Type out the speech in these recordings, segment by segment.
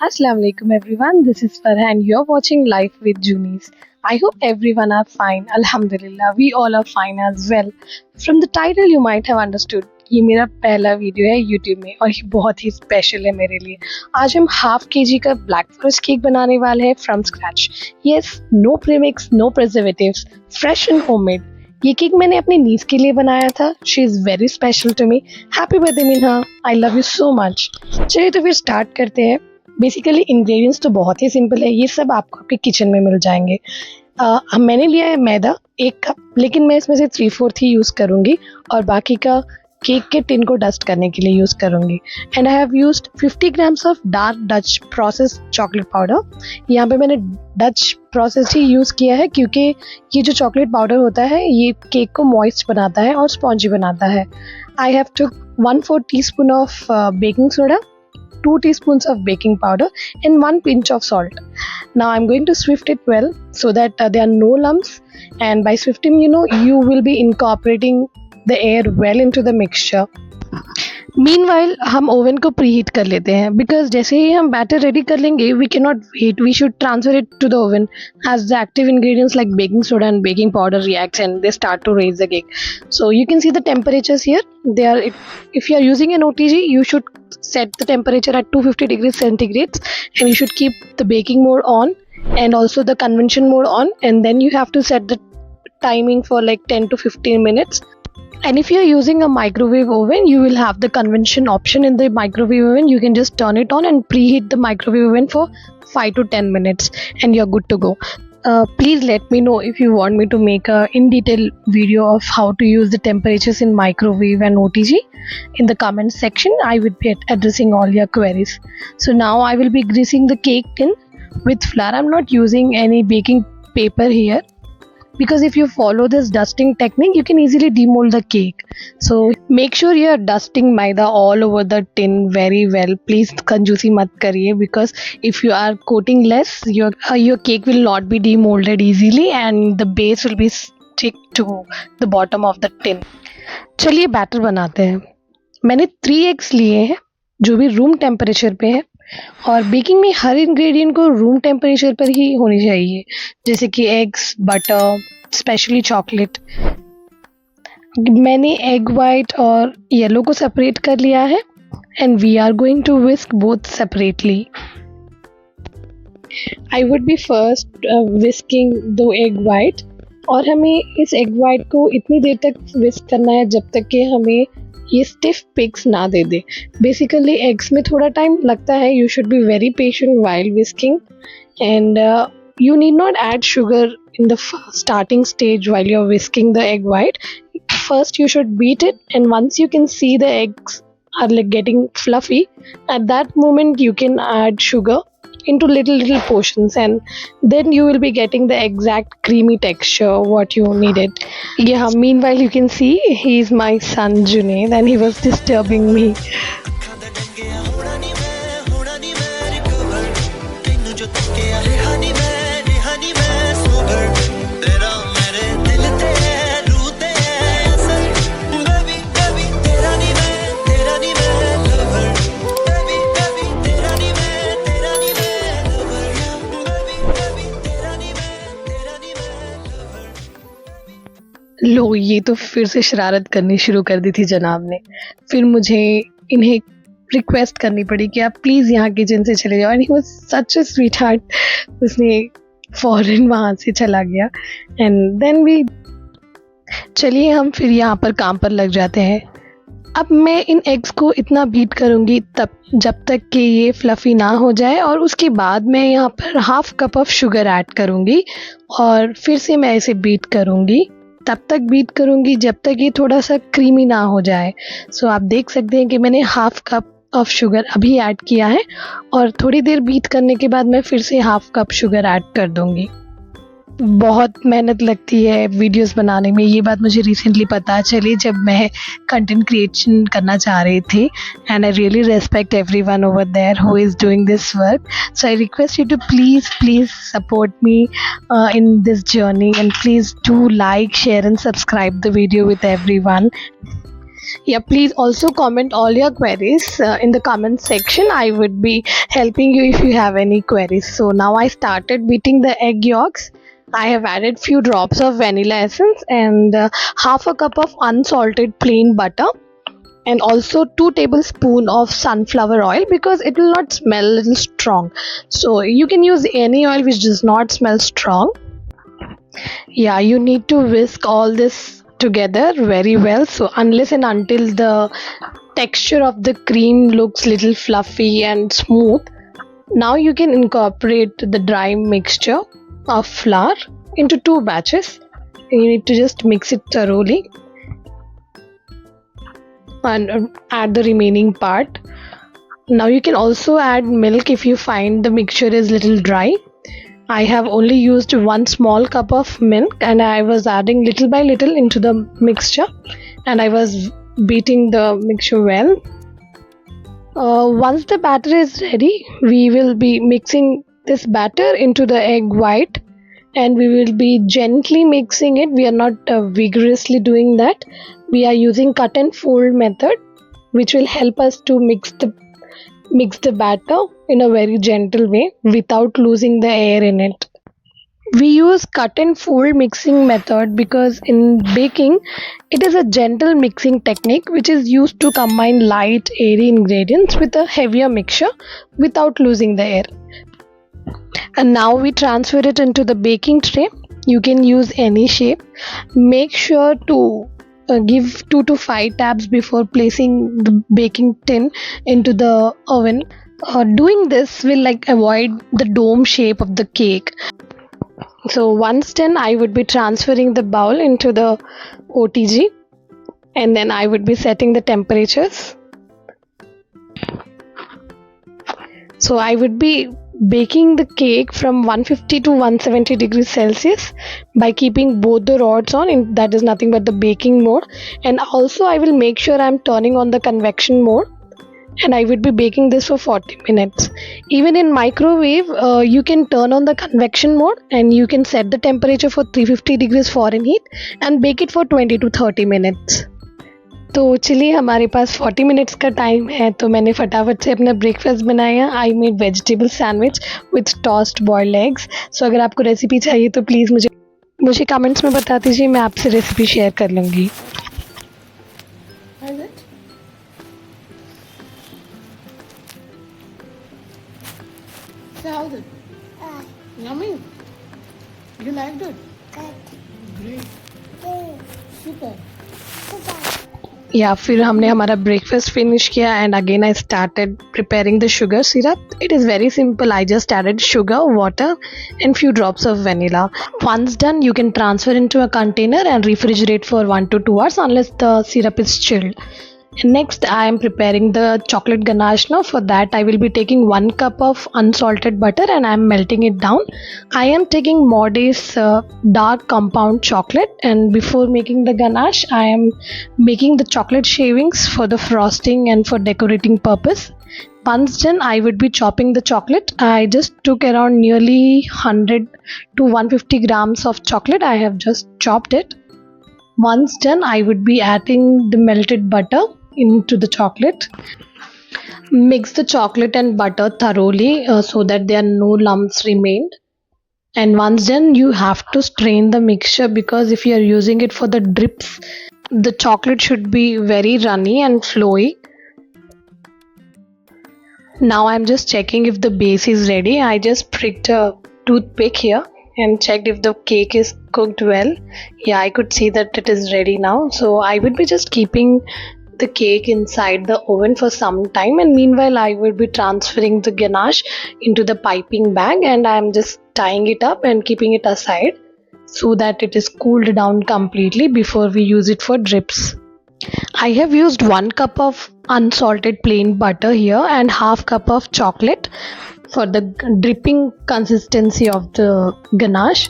Assalamu alaikum everyone. This is Farha and you're watching Life with Junies. I hope everyone are fine. Alhamdulillah, we all are fine as well. From the title you might have understood, ये मेरा पहला video है YouTube में और ये बहुत ही special है मेरे लिए। आज हम हाफ केजी का ब्लैक फॉरेस्ट केक बनाने वाले हैं from scratch. Yes, no premix, no preservatives, fresh and homemade. ये केक मैंने अपनी नीस के लिए बनाया था। She is very special to me. Happy birthday Meena, I love you so much. चलिए तो फिर स्टार्ट करते हैं। बेसिकली इंग्रेडिएंट्स तो बहुत ही सिंपल है, ये सब आपको आपके किचन में मिल जाएंगे। मैंने लिया है मैदा 1 कप, लेकिन मैं इसमें से 3/4 ही यूज़ करूँगी और बाकी का केक के टिन को डस्ट करने के लिए यूज़ करूँगी। And I have used 50 grams of dark Dutch process chocolate powder. यहाँ पे मैंने डच प्रोसेस ही यूज़ किया है क्योंकि ये जो चॉकलेट पाउडर होता है ये केक को मॉइस्ट बनाता है और स्पॉन्जी बनाता है। I have took 1/4 teaspoon of baking soda, 2 teaspoons of baking powder and 1 pinch of salt. Now I'm going to swift it well so that there are no lumps, and by swifting you will be incorporating the air well into the mixture. Meanwhile हम oven को preheat कर लेते हैं because जैसे ही हम batter ready कर लेंगे we can not wait, we should transfer it to the oven as the active ingredients like baking soda and baking powder reacts and they start to raise the cake. So you can see the temperatures here. They are, if you are using an OTG, you should set the temperature at 250 degrees centigrade and you should keep the baking mode on and also the convection mode on, and then you have to set the timing for like 10 to 15 minutes. And if you are using a microwave oven, you will have the convection option in the microwave oven. You can just turn it on and preheat the microwave oven for 5 to 10 minutes and you're good to go. Please let me know if you want me to make a in detail video of how to use the temperatures in microwave and OTG in the comment section. I would be addressing all your queries. So now I will be greasing the cake tin with flour. I'm not using any baking paper here because if you follow this dusting technique you can easily demold the cake. So make sure you are dusting maida all over the tin very well. Please कंजूसी मत करिए because if you are coating less your cake will not be demolded easily and the base will be stick to the bottom of the tin. चलिए batter बनाते हैं। मैंने 3 eggs लिए हैं जो भी रूम टेम्परेचर पे है और बेकिंग में हर इंग्रेडिएंट को रूम टेम्परेचर पर ही होनी चाहिए, जैसे कि एग्स, बटर, स्पेशली चॉकलेट। मैंने एग वाइट और येलो को सेपरेट कर लिया है and we are going to whisk both separately. I would be first whisking दो एग वाइट और हमें इस एग वाइट को इतनी देर तक विस्क करना है जब तक कि हमें ये स्टिफ पिक्स ना दे दे. बेसिकली एग्स में थोड़ा टाइम लगता है. You should be very patient while whisking and you need not add sugar in the starting stage while you're whisking the egg white. First you should beat it, and once you can see the eggs are like getting fluffy, at that moment you can add sugar into little portions and then you will be getting the exact creamy texture what you needed. Yeah, meanwhile you can see he is my son Junaid and he was disturbing me. लो, ये तो फिर से शरारत करनी शुरू कर दी थी जनाब ने. फिर मुझे इन्हें रिक्वेस्ट करनी पड़ी कि आप प्लीज़ यहाँ किचन से चले जाओ. And he was such a sweet heart. उसने फ़ौरन वहाँ से चला गया एंड देन भी. चलिए हम फिर यहाँ पर काम पर लग जाते हैं. अब मैं इन एग्स को इतना बीट करूँगी तब जब तक कि ये फ्लफ़ी ना हो जाए और उसके बाद मैं यहाँ पर 1/2 कप ऑफ शुगर ऐड करूँगी और फिर से मैं इसे बीट करूँगी. तब तक बीट करूँगी जब तक ये थोड़ा सा क्रीमी ना हो जाए. सो आप देख सकते हैं कि मैंने 1/2 कप ऑफ शुगर अभी ऐड किया है और थोड़ी देर बीट करने के बाद मैं फिर से 1/2 कप शुगर ऐड कर दूँगी. बहुत मेहनत लगती है वीडियोस बनाने में, ये बात मुझे रिसेंटली पता चली जब मैं कंटेंट क्रिएशन करना चाह रही थी. And I really respect everyone over there who is doing this work. So I request you to please support me in this journey and please do like, share and subscribe the video with everyone. Yeah, please also comment all your queries in the comment section. I would be helping you if you have any queries. So now I started beating the egg yolks. I have added few drops of vanilla essence and half a cup of unsalted plain butter, and also 2 tablespoons of sunflower oil because it will not smell a little strong. So you can use any oil which does not smell strong. Yeah, you need to whisk all this together very well. So unless and until the texture of the cream looks little fluffy and smooth, now you can incorporate the dry mixture of flour into 2 batches. You need to just mix it thoroughly and add the remaining part. Now you can also add milk if you find the mixture is little dry. I have only used 1 small cup of milk and I was adding little by little into the mixture, and I was beating the mixture well. Once the batter is ready, we will be mixing this batter into the egg white, and we will be gently mixing it. We are not vigorously doing that. We are using cut and fold method, which will help us to mix the batter in a very gentle way without losing the air in it. We use cut and fold mixing method because in baking it is a gentle mixing technique which is used to combine light airy ingredients with a heavier mixture without losing the air. And now we transfer it into the baking tray. You can use any shape. Make sure to give 2 to 5 taps before placing the baking tin into the oven. Doing this will avoid the dome shape of the cake. So once done, I would be transferring the bowl into the OTG, and then I would be setting the temperatures. So I would be baking the cake from 150 to 170 degrees Celsius by keeping both the rods on, that is nothing but the baking mode, and also I will make sure I am turning on the convection mode, and I would be baking this for 40 minutes. Even in microwave, you can turn on the convection mode and you can set the temperature for 350 degrees Fahrenheit and bake it for 20 to 30 minutes. तो चलिए हमारे पास 40 minutes का time है, तो मैंने फटाफट से अपना ब्रेकफास्ट बनाया. I made vegetable sandwich with tossed boiled eggs. So अगर आपको रेसिपी चाहिए तो प्लीज़ मुझे कमेंट्स में बता दीजिए, मैं आपसे रेसिपी शेयर कर लूँगी. How's it? Yummy? You liked it? Great. Super. या फिर हमने हमारा ब्रेकफास्ट फिनिश किया and again I started preparing the sugar syrup. It is very simple. I just added sugar, water and few drops of vanilla. Once done, you can transfer into a container and refrigerate for 1 to 2 hours unless the syrup is chilled. And next, I am preparing the chocolate ganache. Now for that, I will be taking 1 cup of unsalted butter and I am melting it down. I am taking Moday's dark compound chocolate, and before making the ganache, I am making the chocolate shavings for the frosting and for decorating purpose. Once done, I would be chopping the chocolate. I just took around nearly 100 to 150 grams of chocolate. I have just chopped it. Once done, I would be adding the melted butter into the chocolate. Mix the chocolate and butter thoroughly so that there are no lumps remained. And once done, you have to strain the mixture because if you are using it for the drips, the chocolate should be very runny and flowy. Now I'm just checking if the base is ready. I just pricked a toothpick here and checked if the cake is cooked well. Yeah, I could see that it is ready now. So I would be just keeping the cake inside the oven for some time, and meanwhile I will be transferring the ganache into the piping bag, and I am just tying it up and keeping it aside so that it is cooled down completely before we use it for drips. I have used 1 cup of unsalted plain butter here and half cup of chocolate for the dripping consistency of the ganache.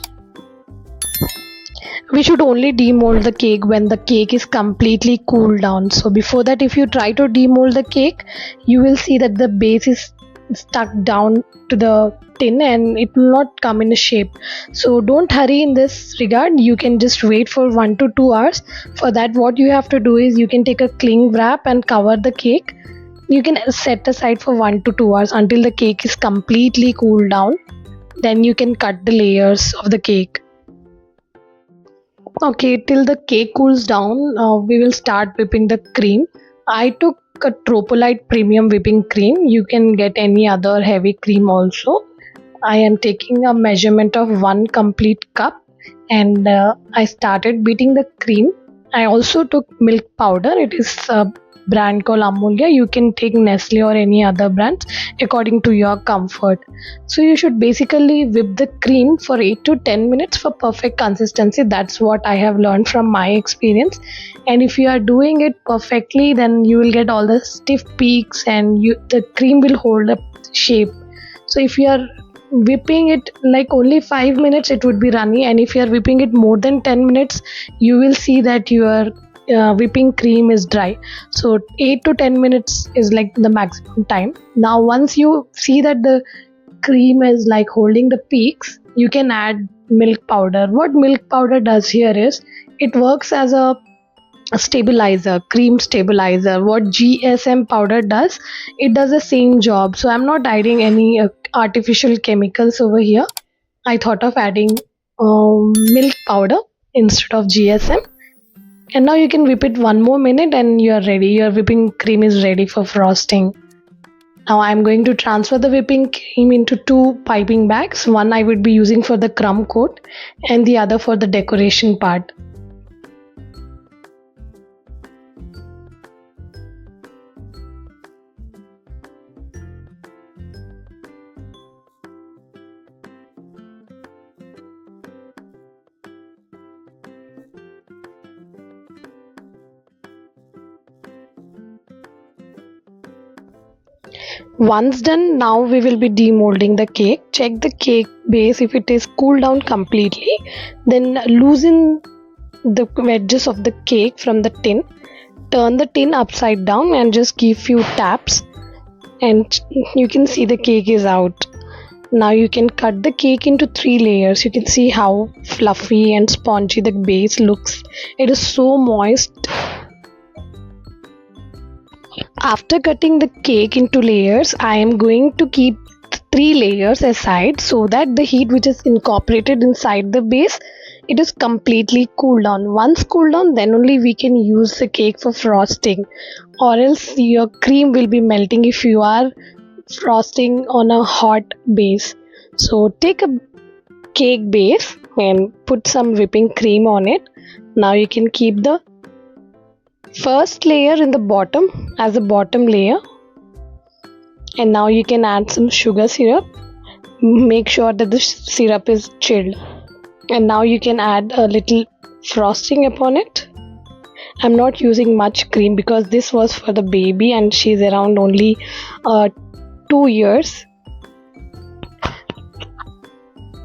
We should only demold the cake when the cake is completely cooled down. So before that, if you try to demold the cake, you will see that the base is stuck down to the tin and it will not come in a shape. So don't hurry in this regard. You can just wait for 1 to 2 hours. For that, what you have to do is you can take a cling wrap and cover the cake. You can set aside for 1 to 2 hours until the cake is completely cooled down. Then you can cut the layers of the cake. Okay, till the cake cools down, we will start whipping the cream. I took a Tropolite premium whipping cream. You can get any other heavy cream also. I am taking a measurement of 1 complete cup, and I started beating the cream. I also took milk powder. It is a brand called Amulya. You can take Nestle or any other brands according to your comfort. So you should basically whip the cream for 8 to 10 minutes for perfect consistency. That's what I have learned from my experience. And if you are doing it perfectly, then you will get all the stiff peaks and the cream will hold up shape. So if you are whipping it like only 5 minutes, it would be runny, and if you are whipping it more than 10 minutes, you will see that your whipping cream is dry. So 8 to 10 minutes is like the maximum time. Now once you see that the cream is like holding the peaks, you can add milk powder. What milk powder does here is it works as a stabilizer, cream stabilizer. What GSM powder does, it does the same job. So I'm not adding any artificial chemicals over here. I thought of adding milk powder instead of GSM. And now you can whip it 1 more minute and you're ready. Your whipping cream is ready for frosting. Now I'm going to transfer the whipping cream into 2 piping bags. One I would be using for the crumb coat and the other for the decoration part. Once done, now we will be demolding the cake. Check the cake base if it is cooled down completely. Then loosen the wedges of the cake from the tin. Turn the tin upside down and just give few taps, and you can see the cake is out. Now you can cut the cake into 3 layers. You can see how fluffy and spongy the base looks. It is so moist. After cutting the cake into layers, I am going to keep 3 layers aside so that the heat which is incorporated inside the base, it is completely cooled down. Once cooled down, then only we can use the cake for frosting, or else your cream will be melting if you are frosting on a hot base. So take a cake base and put some whipping cream on it. Now you can keep the first layer in the bottom as a bottom layer, and now you can add some sugar syrup. Make sure that the syrup is chilled, and now you can add a little frosting upon it. I'm not using much cream because this was for the baby and she's around only 2 years.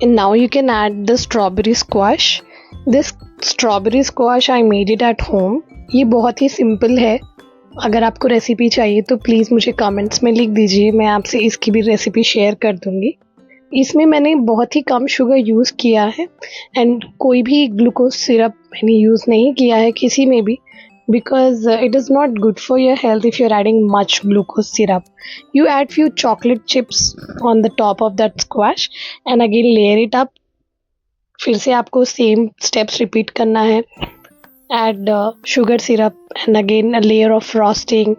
And now you can add the strawberry squash. This strawberry squash I made it at home. ये बहुत ही simple है. अगर आपको recipe चाहिए तो please मुझे comments में लिख दीजिए, मैं आपसे इसकी भी रेसिपी शेयर कर दूँगी. इसमें मैंने बहुत ही कम शुगर यूज़ किया है एंड कोई भी ग्लूकोज सिरप मैंने यूज़ नहीं किया है किसी में भी, because it is not good for your health if you're adding much glucose syrup. You add few chocolate chips on the top of that squash and again layer it up. फिर से आपको same steps repeat करना है. Add sugar syrup and again a layer of frosting,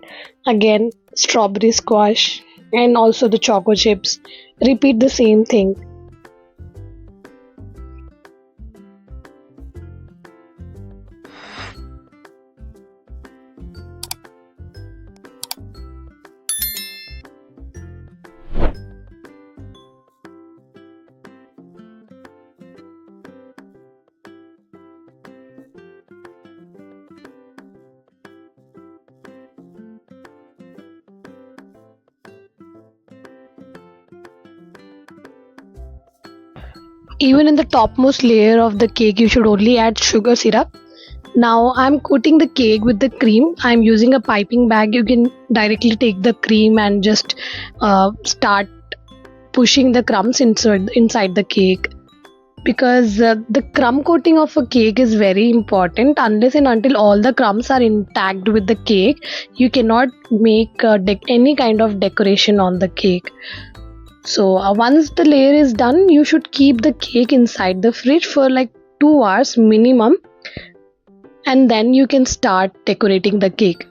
again strawberry squash and also the choco chips. Repeat the same thing. Even in the topmost layer of the cake, you should only add sugar syrup. Now I'm coating the cake with the cream. I'm using a piping bag. You can directly take the cream and just start pushing the crumbs inside the cake, because the crumb coating of a cake is very important. Unless and until all the crumbs are intact with the cake, you cannot make any kind of decoration on the cake. So once the layer is done, you should keep the cake inside the fridge for like 2 hours minimum, and then you can start decorating the cake.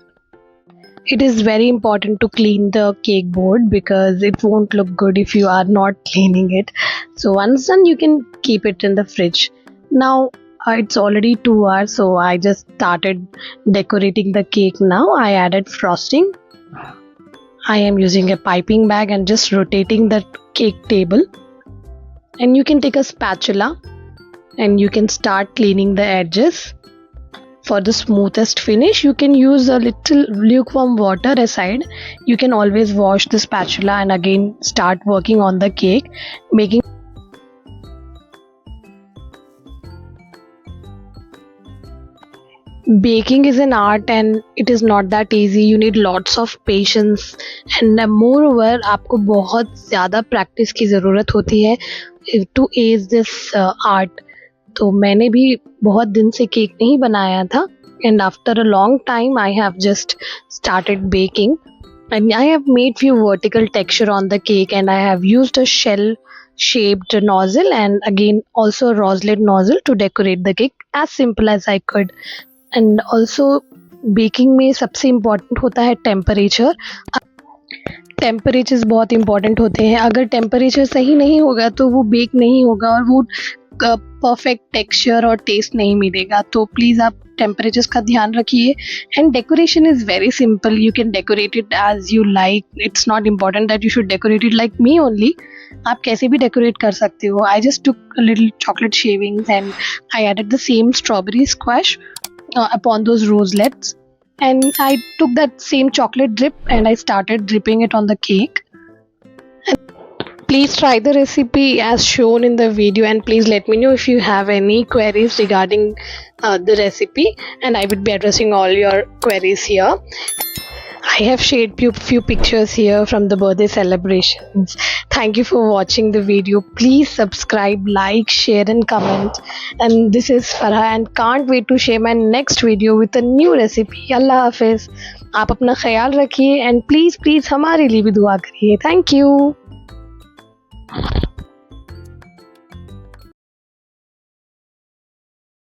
It is very important to clean the cake board because it won't look good if you are not cleaning it. So once done, you can keep it in the fridge. Now it's already 2 hours, so I just started decorating the cake. Now I added frosting. I am using a piping bag and just rotating the cake table. And you can take a spatula and you can start cleaning the edges. For the smoothest finish, you can use a little lukewarm water aside. You can always wash the spatula and again start working on the cake, making baking is an art and it is not that easy. You need lots of patience and moreover आपको बहुत ज़्यादा practice की ज़रूरत होती है to ace this art. तो मैंने भी बहुत दिन से केक नहीं बनाया था, and after a long time I have just started baking, and I have made few vertical texture on the cake, and I have used a shell shaped nozzle and again also a roselet nozzle to decorate the cake as simple as I could. And also baking में सबसे important होता है temperature. Temperatures बहुत important होते हैं. अगर temperature सही नहीं होगा तो वो बेक नहीं होगा और वो परफेक्ट टेक्सचर और टेस्ट नहीं मिलेगा. तो प्लीज़ आप टेम्परेचर्स का ध्यान रखिए. And decoration is very simple. You can decorate it as you like. It's not important that you should decorate it like me only. आप कैसे भी डेकोरेट कर सकते हो. I just took little chocolate shavings and I added the same strawberry squash upon those roselets, and I took that same chocolate drip and I started dripping it on the cake. Please try the recipe as shown in the video, and please let me know if you have any queries regarding the recipe, and I will be addressing all your queries here. I have shared few pictures here from the birthday celebrations. Thank you for watching the video. Please subscribe, like, share and comment. And this is Farah and can't wait to share my next video with a new recipe. Allah Hafiz. आप अपना ख्याल रखिए and please हमारे लिए भी दुआ करिए. Thank you.